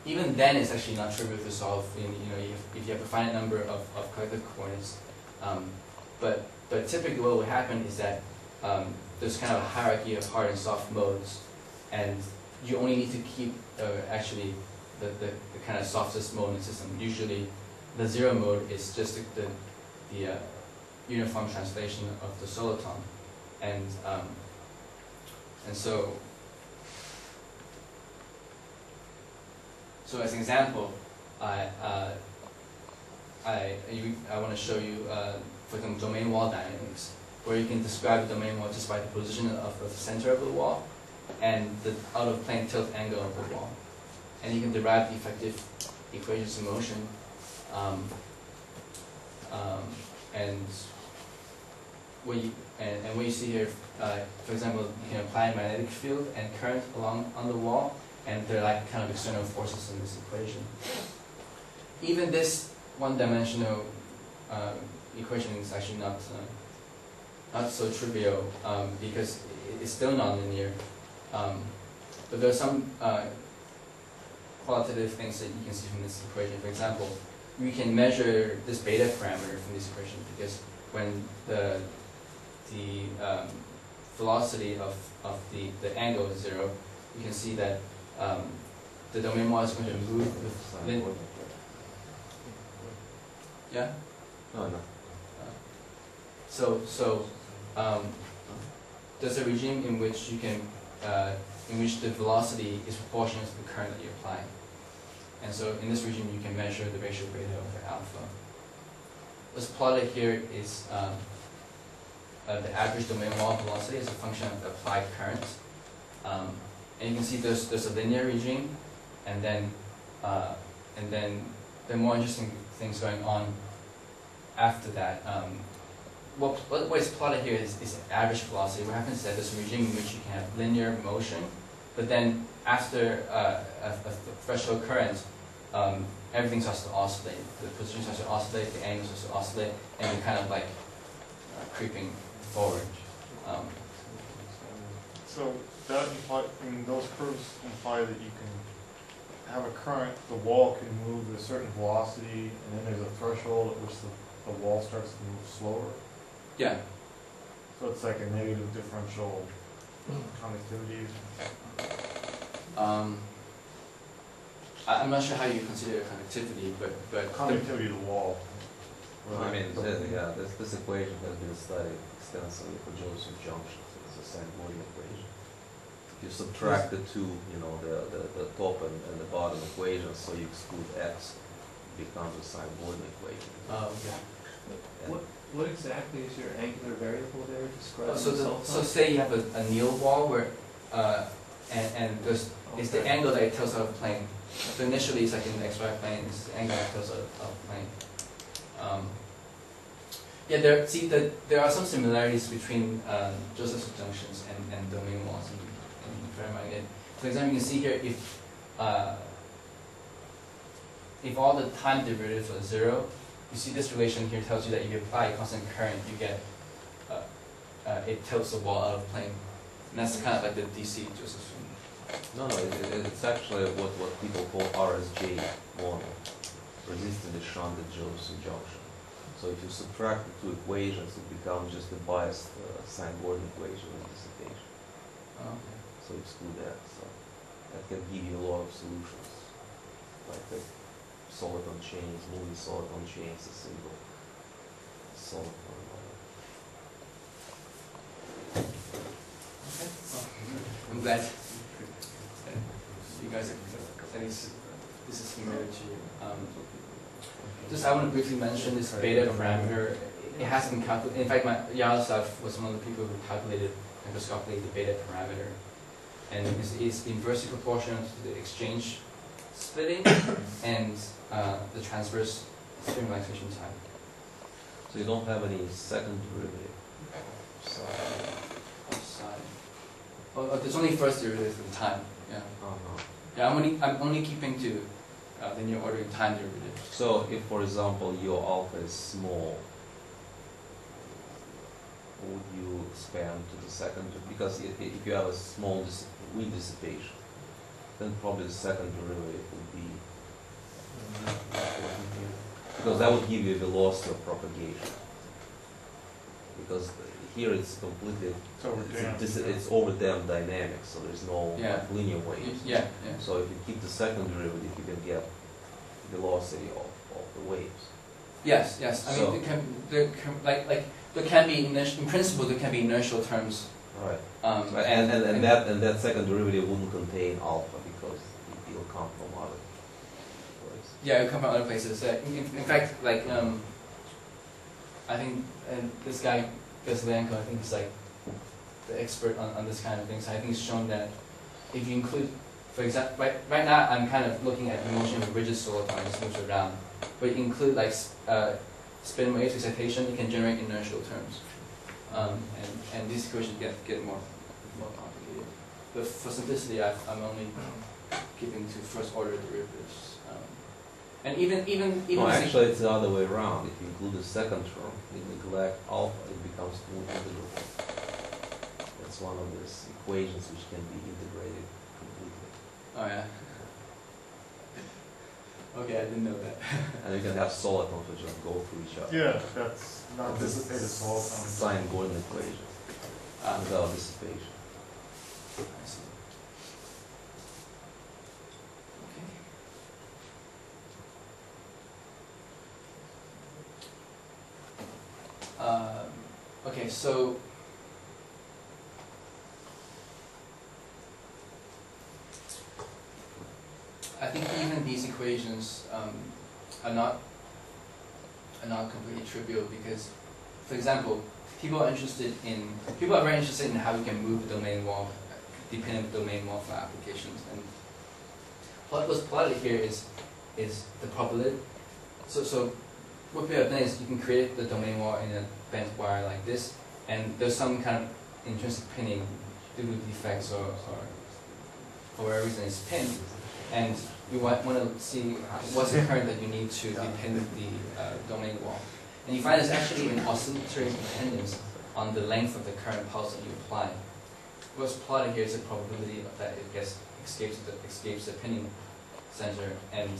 Even then, it's actually not trivial to solve. If you have a finite number of collective coordinates. But typically, what will happen is that there's kind of a hierarchy of hard and soft modes, and you only need to keep actually the kind of softest mode in the system. Usually, the zero mode is just the uniform translation of the soliton, and so as an example, I want to show you, for example, domain wall dynamics, where you can describe the domain wall just by the position of the center of the wall and the out-of-plane tilt angle of the wall. And you can derive the effective equations of motion Um, and what you see here, for example, you can apply a magnetic field and current on the wall, and they're like kind of external forces in this equation. Even this one-dimensional equation is actually not so trivial because it's still nonlinear. But there are some qualitative things that you can see from this equation. For example, we can measure this beta parameter from this equation because when the velocity of the angle is 0, you can see that the domain model is going to move with yeah. No. So there's a regime in which you can in which the velocity is proportional to the current that you apply, and so in this regime you can measure the ratio beta over alpha. What's plotted here is the average domain wall velocity as a function of the applied current, and you can see there's a linear regime, and then there are more interesting things going on after that. What is plotted here is average velocity. What happens is that there's a regime in which you can have linear motion, but then after a threshold current, everything starts to oscillate. The position starts to oscillate, the angle starts to oscillate, and you're kind of like creeping forward. So that imply, I mean, those curves imply that you can have a current, the wall can move at a certain velocity, and then there's a threshold at which the wall starts to move slower. Yeah. So it's like a negative differential conductivity. I'm not sure how you consider conductivity, but Conductivity of the wall. I mean, this equation has been studied extensively for Josephson junctions. It's a Sine-Gordon equation. If you subtract the two, the top and the bottom equations, so you exclude x, it becomes a Sine-Gordon equation. yeah. What exactly is your angular variable there? Describe So say you have a Neal wall where and there's is the angle that it tilts out of plane. So initially it's like in the xy plane, it's the angle that it tilts out of plane. There are some similarities between Josephson junctions and domain walls in ferromagnetic. For example, you can see here if all the time derivatives are 0, you see this relation here tells you that if you apply a constant current, you get it tilts the wall out of plane. And that's kind of like the DC Josephson. No, it's actually what people call RSJ model, resistively shunted Josephson junction. So if you subtract the two equations, it becomes just a biased Sine-Gordon equation with dissipation. Okay. So exclude that. So that can give you a lot of solutions, like the solid on chains, moving solid on chains, a single solid on model. Okay. Well, I'm glad you guys are, at least this is familiar to you. Just I want to briefly mention this beta parameter. It has been calculated. In fact, Yaroslav was one of the people who calculated microscopically the beta parameter, and it's inversely proportional to the exchange splitting and the transverse string relaxation time. So you don't have any second derivative. Side. Oh, there's only first derivative for the time. Yeah. Oh no. Yeah, I'm only keeping to linear ordering time derivative. So if, for example, your alpha is small, would you expand to the second? Because if you have a small weak dissipation, then probably the second derivative would be, because that would give you a velocity of propagation. Because here it's completely, it's over damped dynamics, so there's no linear waves. Yeah. So if you keep the second derivative, you can get velocity of the waves. Yes. I mean, there can be in principle there can be inertial terms. Right. And that second derivative wouldn't contain alpha because it'll come from other places. Yeah, it'll come from other places. In fact, like I think this guy Goslenko, I think he's like the expert on this kind of thing. So I think he's shown that if you include For example, right now I'm kind of looking at the motion of a rigid soliton as it moves around, but you include like spin waves, excitation, you can generate inertial terms, and these equations get more complicated. But for simplicity, I'm only keeping to first order derivatives, and even No, actually, it's the other way around. If you include the second term, you neglect alpha, it becomes integrable. That's one of those equations which can be integrated completely. Oh yeah. Okay, I didn't know that. And you can have solitons which just go through each other. Yeah, that's not dissipated soliton. Sine Gordon equation without dissipation. I see. Okay, so I think even these equations are not completely trivial because, for example, people are very interested in how we can move the domain wall, dependent domain wall for applications. And what's plotted here is the probability. So what we have done is you can create the domain wall in a bent wire like this, and there's some kind of intrinsic pinning due to defects or for whatever reason it's pinned, and you want to see what's the current that you need to depend the domain wall. And you find there's actually an oscillatory dependence on the length of the current pulse that you apply. What's plotted here is the probability that it escapes the pinning center, and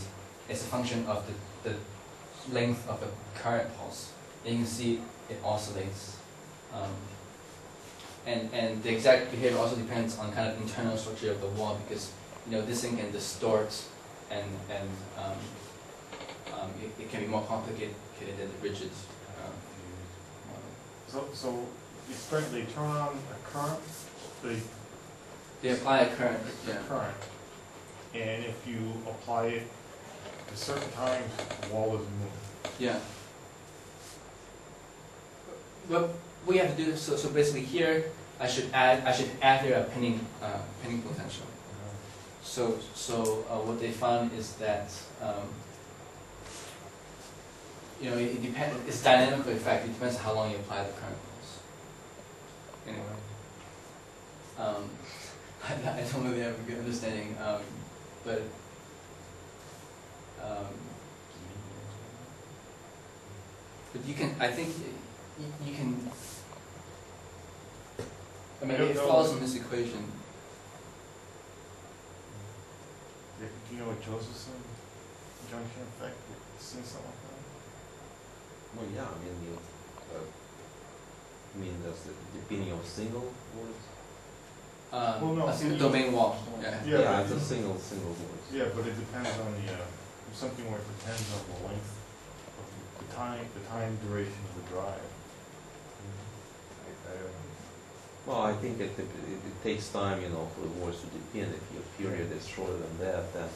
it's a function of the length of the current pulse. And you can see it oscillates. And the exact behavior also depends on kind of internal structure of the wall, because this thing can distort and it can be more complicated than the rigid model. So it's going they turn on a current, They apply a current. the current, and if you apply it at certain times, the wall is moved. Yeah. What we have to do, so basically here I should add here a pinning potential. So what they found is that it depends. It's dynamic effect. It depends on how long you apply the current pulse. Anyway, I don't really have a good understanding, but you can. I think you can. I mean, it follows in this equation. Do you know what Josephson junction effect? Seen something like that? Well, yeah, I mean, that's the pinning of single words? Well, no, I think the domain wall. Yeah, Yeah, but it's a single words. Yeah, but it depends on something where it depends on the length of the time duration of the drive. I don't know. Well, I think it takes time, for the words to depend. If your period is shorter than that, then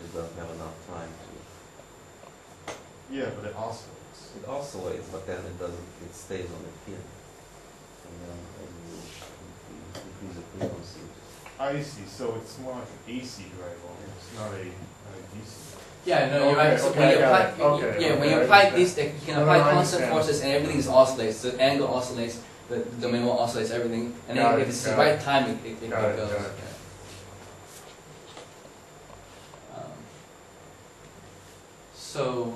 it doesn't have enough time to. Yeah, but it oscillates. It oscillates, but then it stays on the pin. And then as you increase the frequency. I see. So it's more like an AC drive wall. It's not a DC. Yeah, no, you're right. So Okay, when you I apply, got it. Okay, when you I apply understand. these, you can No, apply no, I constant understand. forces, and everything oscillates. The angle oscillates, the domain wall oscillates, everything, and then Got if it, it's the got right it. time, it Got it, goes. got it. Yeah. So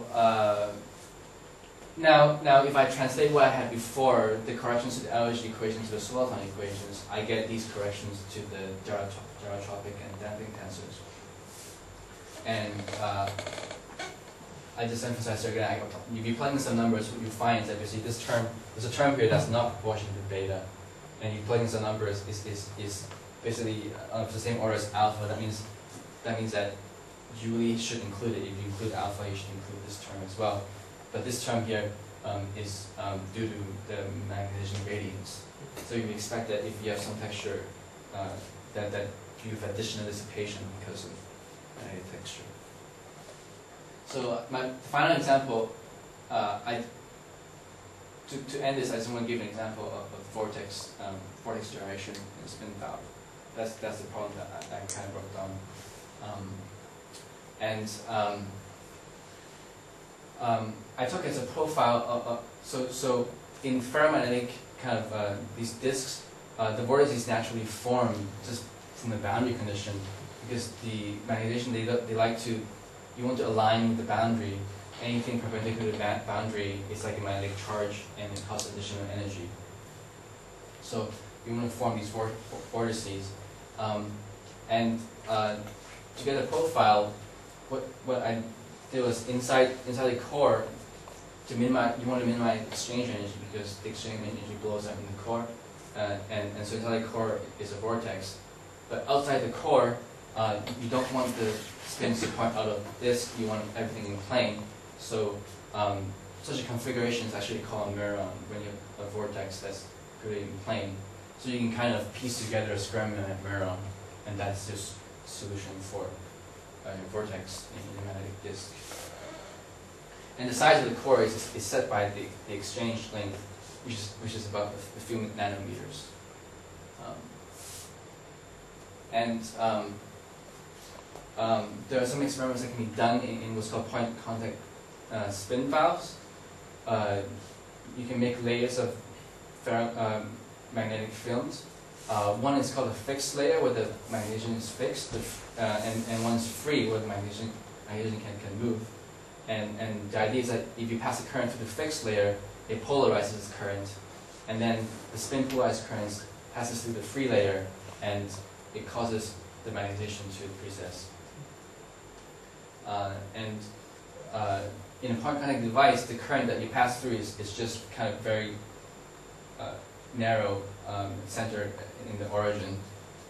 now, if I translate what I had before, the corrections to the LHD equation to the soliton equations, I get these corrections to the gyrotropic and damping tensors. And I just emphasize again, if you plug in some numbers, what you find is that you see this term, there's a term here that's not proportional to beta, and you plug in some numbers is basically of the same order as alpha. That means that you really should include it. If you include alpha, you should include this term as well. But this term here is due to the magnetization gradients. So you expect that if you have some texture, that you have additional dissipation because of magnetic texture. So my final example, to end this, I just want to give an example of vortex gyration in a spin valve. that's the problem that I kind of broke down. I took as a profile so in ferromagnetic kind of these disks, the vortices naturally form just from the boundary condition, because the magnetization they like to, you want to align with the boundary. Anything perpendicular to the boundary is like a magnetic charge and it causes additional energy. So you want to form these vortices, to get a profile, what I did was inside the core, to minimize, you want to minimize exchange energy because the exchange energy blows up in the core, and so inside the core is a vortex. But outside the core, you don't want the spins to point out of the disk. You want everything in plane. So such a configuration is actually called a muon when you have a vortex that's good in plane. So you can kind of piece together a square-magnetic muon, and that's just solution for a vortex in a magnetic disk. And the size of the core is set by the exchange length, which is about a few nanometers. There are some experiments that can be done in what's called point contact spin valves. You can make layers of magnetic films. One is called a fixed layer, where the magnesium is fixed, and one's free, where the magnesium can move. And the idea is that if you pass a current through the fixed layer, it polarizes the current, and then the spin polarized current passes through the free layer, and it causes the magnetization to precess. In a point contact device, the current that you pass through is just kind of very narrow, centered in the origin.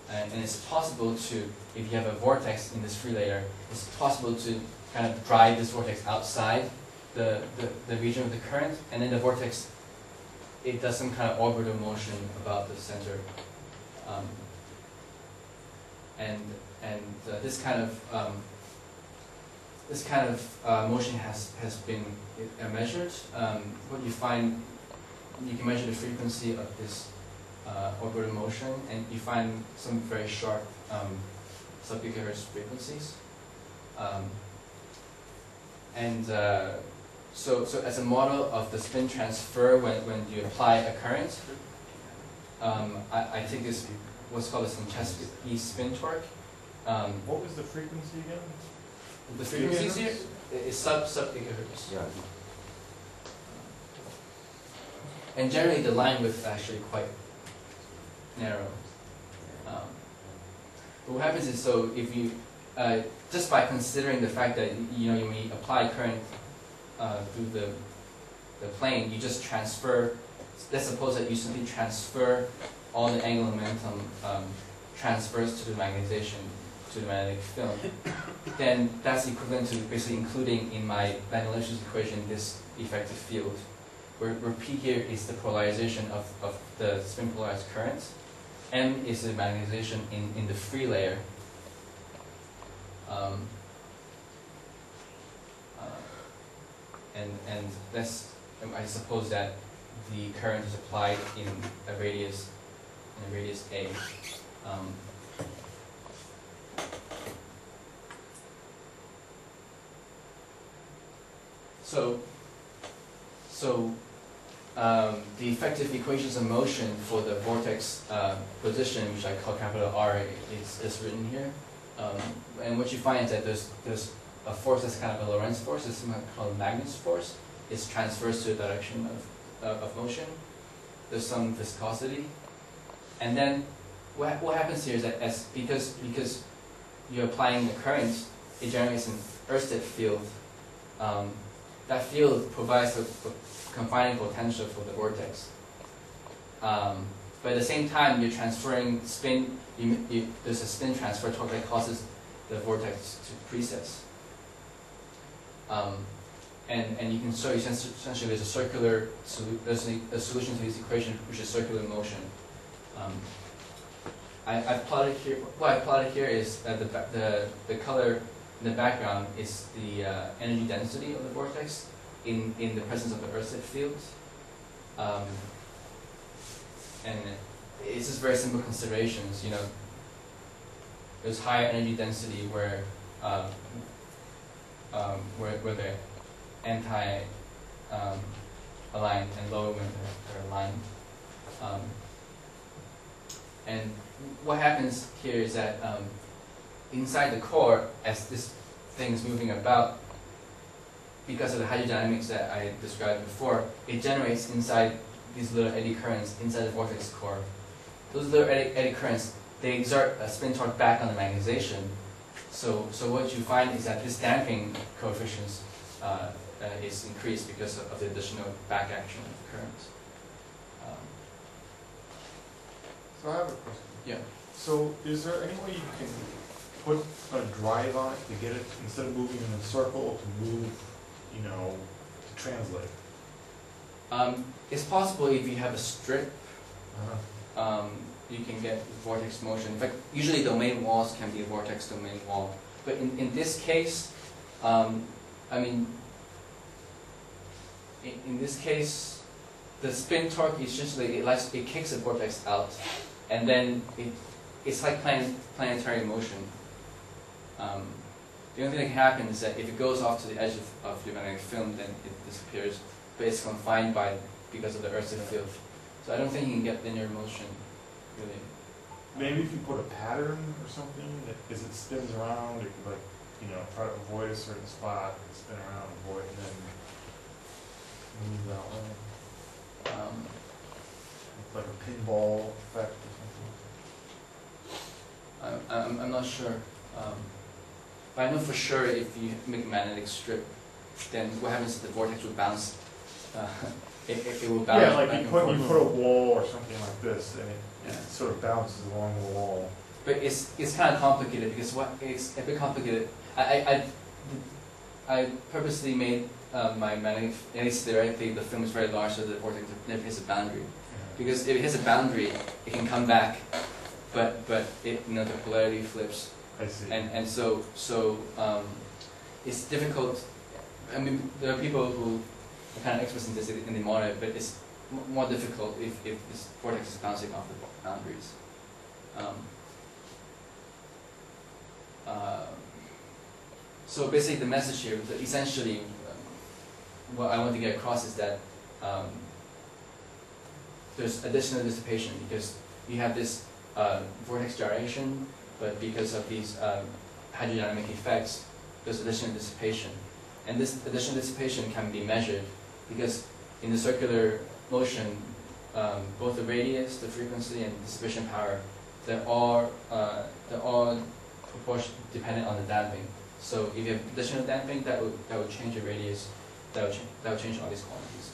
And it's possible to, if you have a vortex in this free layer, it's possible to kind of drive this vortex outside the region of the current, and then the vortex, it does some kind of orbital motion about the center. This kind of motion has been measured. What you find, you can measure the frequency of this orbital motion, and you find some very sharp sub-gigahertz frequencies. So as a model of the spin transfer when you apply a current, I think this what's called a Synchesky spin torque. What was the frequency again? The frequency here is sub-gigahertz. Yeah. And generally the line width is actually quite narrow. But what happens is, so if you, just by considering the fact that you may apply current through the plane, you just transfer, let's suppose that you simply transfer all the angular momentum transfers to the magnetization, to the magnetic film, then that's equivalent to basically including in my Van-Leusch's equation this effective field, where P here is the polarization of the spin polarized current, M is the magnetization in the free layer, and that's, I suppose that the current is applied in a radius A. The effective equations of motion for the vortex position, which I call capital R, is written here. And what you find is that there's a force that's kind of a Lorentz force, it's something called Magnus force. It's transverse to the direction of motion. There's some viscosity. And then what happens here is that because you're applying the current, it generates an Ørsted field. That field provides a confining potential for the vortex. But at the same time, you're transferring spin, there's a spin transfer torque that causes the vortex to precess. And you can show essentially there's a circular, there's a solution to this equation, which is circular motion. I've plotted here, what I plotted here is that the color in the background is the energy density of the vortex in the presence of the Ørsted field. And it's just very simple considerations, there's higher energy density where where they're aligned and lower when they're aligned. And what happens here is that inside the core, as this thing is moving about, because of the hydrodynamics that I described before, it generates inside these little eddy currents inside the vortex core. Those little eddy currents, they exert a spin torque back on the magnetization. So what you find is that this damping coefficient is increased because of the additional back action of the current. So I have a question. Yeah. So is there any way you can put a drive on it to get it, instead of moving in a circle, to move, you know, to translate? It's possible if you have a strip, Uh-huh. you can get vortex motion. In fact, usually domain walls can be a vortex domain wall. But in this case, I mean, in this case, the spin torque is just like it kicks the vortex out, and then it's like planetary motion. The only thing that can happen is that if it goes off to the edge of the magnetic film, then it disappears. But it's confined because of the Earth's field. So I don't think you can get linear motion, really. Maybe if you put a pattern or something, that as it spins around, it could, like, you know, try to avoid a certain spot, spin around, avoid, and then move that way. Like a pinball effect or something. I'm not sure. But I know for sure if you make a magnetic strip, then what happens is the vortex will bounce. It will bounce. Yeah, like back you and put forth. a wall or something like this, and it Yeah. sort of bounces along the wall. But it's kind of complicated because it's a bit complicated. I purposely made my magnetic, at least theoretically, the film is very large, so the vortex never hits a boundary. Because if it hits a boundary, it can come back, but it, you know, the polarity flips, I see. and so it's difficult. I mean, there are people who are kind of experts in this in the model, but it's more difficult if this vortex is bouncing off the boundaries. So basically, the message here, essentially, what I want to get across is that there's additional dissipation because you have this vortex gyration, but because of these hydrodynamic effects, there's additional dissipation. And this additional dissipation can be measured because in the circular motion, both the radius, the frequency, and dissipation power, they're all dependent on the damping. So if you have additional damping, that would change the radius, that would change all these quantities.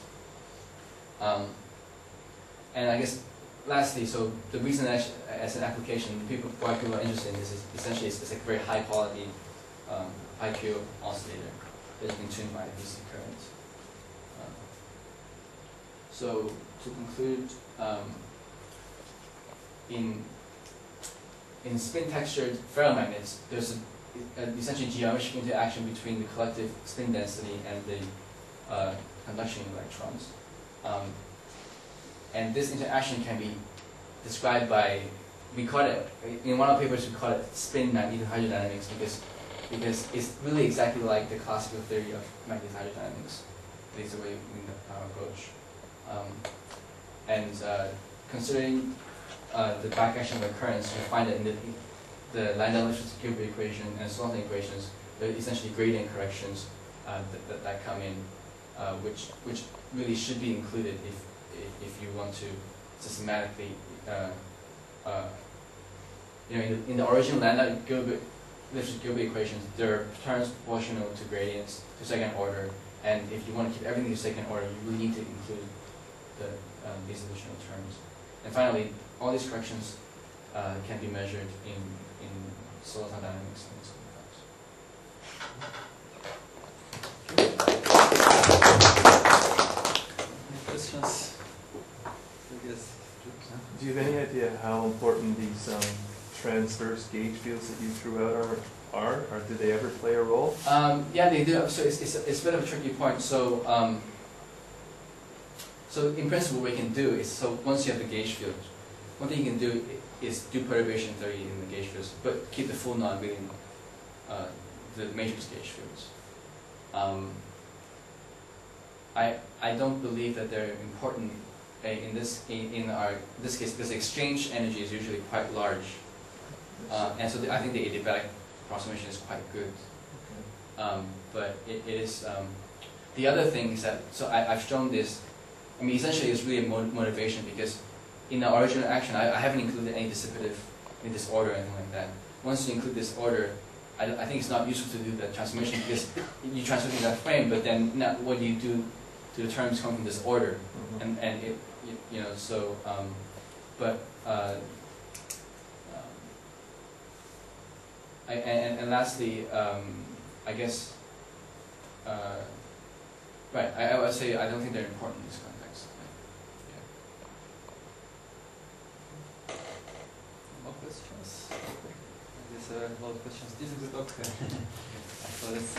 And I guess lastly, so the reason that as an application, why people are interested in this is essentially it's like a very high quality IQ oscillator that's been tuned by DC current. So to conclude, in spin textured ferromagnets, there's essentially geometric interaction between the collective spin density and the conduction electrons. And this interaction can be described by, we call it, in one of the papers we call it spin magnetic hydrodynamics because it's really exactly like the classical theory of magnetic hydrodynamics. It's the way we approach. Considering the back action of the currents, you find that in the Landau-Lifshitz-Gilbert equation and Swanson equations, there are essentially gradient corrections that come in, which really should be included if you want to systematically, in the original Landau-Lifshitz-Gilbert equations, there are terms proportional to gradients to second order, and if you want to keep everything to second order, you really need to include these additional terms. And finally, all these corrections can be measured in solar dynamics and so Any questions? I guess. Do you have any idea how important these transverse gauge fields that you threw out are? Or do they ever play a role? Yeah, they do. So it's a bit of a tricky point. So so in principle, what we can do is, so once you have the gauge field, one thing you can do is do perturbation theory in the gauge fields, but keep the full non-Wheeling, the matrix gauge fields. I don't believe that they're important in this case, because the exchange energy is usually quite large, and so I think the adiabatic approximation is quite good. But it is the other thing is that, so I've shown this. I mean, essentially, it's really a motivation, because in the original action, I haven't included any dissipative, any disorder or anything like that. Once you include disorder, I think it's not useful to do the transformation, because you transform in that frame, but then what do you do to the terms come from disorder, and it, you know, so and lastly, I guess, right, I would say I don't think they're important in this context. Yeah. More questions? There's a lot of questions. This is good. Okay. So let's